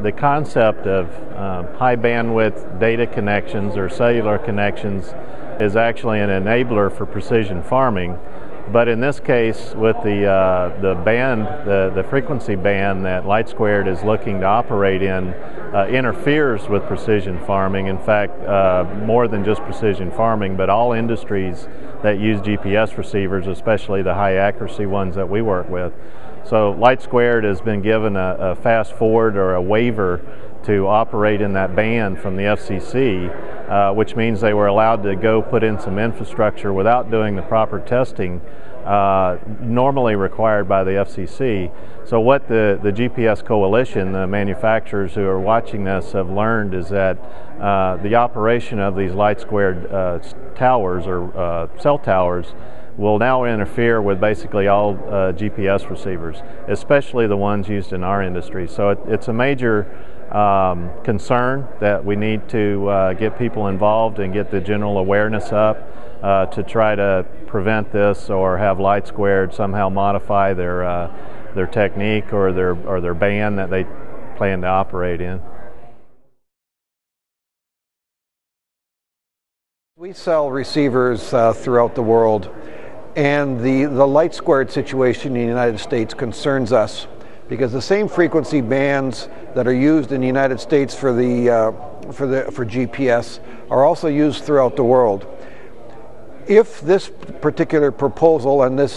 The concept of high bandwidth data connections or cellular connections is actually an enabler for precision farming. But in this case, with the band, the frequency band that LightSquared is looking to operate in, interferes with precision farming. In fact, more than just precision farming, but all industries that use GPS receivers, especially the high accuracy ones that we work with. So LightSquared has been given a fast forward or a waiver to operate in that band from the FCC, which means they were allowed to go put in some infrastructure without doing the proper testing normally required by the FCC. So what the GPS coalition, the manufacturers who are watching this, have learned is that the operation of these LightSquared towers or cell towers will now interfere with basically all GPS receivers, especially the ones used in our industry. So it's a major concern that we need to get people involved and get the general awareness up to try to prevent this or have LightSquared somehow modify their technique or their band that they plan to operate in. We sell receivers throughout the world, and the LightSquared situation in the United States concerns us because the same frequency bands that are used in the United States for GPS are also used throughout the world. If this particular proposal and this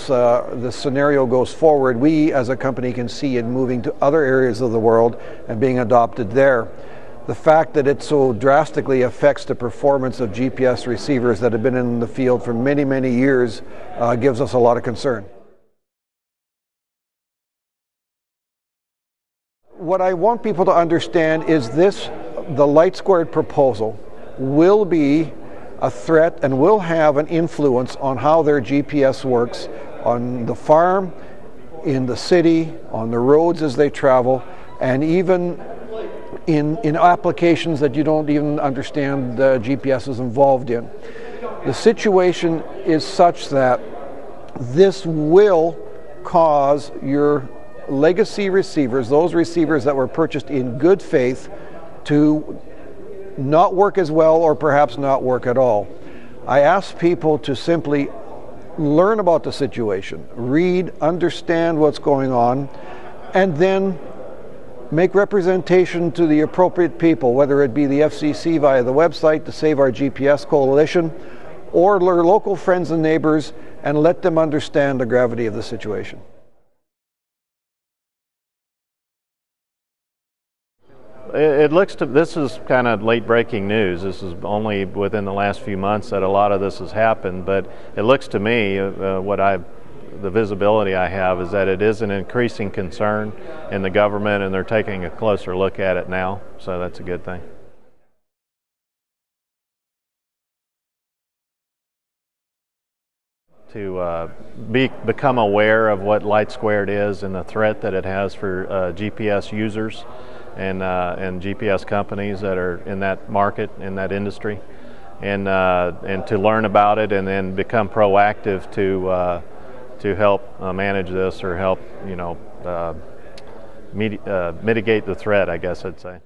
scenario goes forward, we as a company can see it moving to other areas of the world and being adopted there. The fact that it so drastically affects the performance of GPS receivers that have been in the field for many, many years gives us a lot of concern. What I want people to understand is the LightSquared proposal will be a threat and will have an influence on how their GPS works on the farm, in the city, on the roads as they travel, and even in applications that you don't even understand the GPS is involved in. The situation is such that this will cause your legacy receivers, those receivers that were purchased in good faith, to not work as well or perhaps not work at all. I ask people to simply learn about the situation, read, understand what's going on, and then make representation to the appropriate people, whether it be the FCC via the website, the Save Our GPS Coalition, or their local friends and neighbors, and let them understand the gravity of the situation. This is kind of late breaking news. This is only within the last few months that a lot of this has happened, but it looks to me, the visibility I have is that it is an increasing concern in the government, and they're taking a closer look at it now, so that's a good thing. To become aware of what LightSquared is and the threat that it has for GPS users and GPS companies that are in that market, in that industry, and to learn about it and then become proactive to help manage this or help mitigate the threat, I guess I'd say.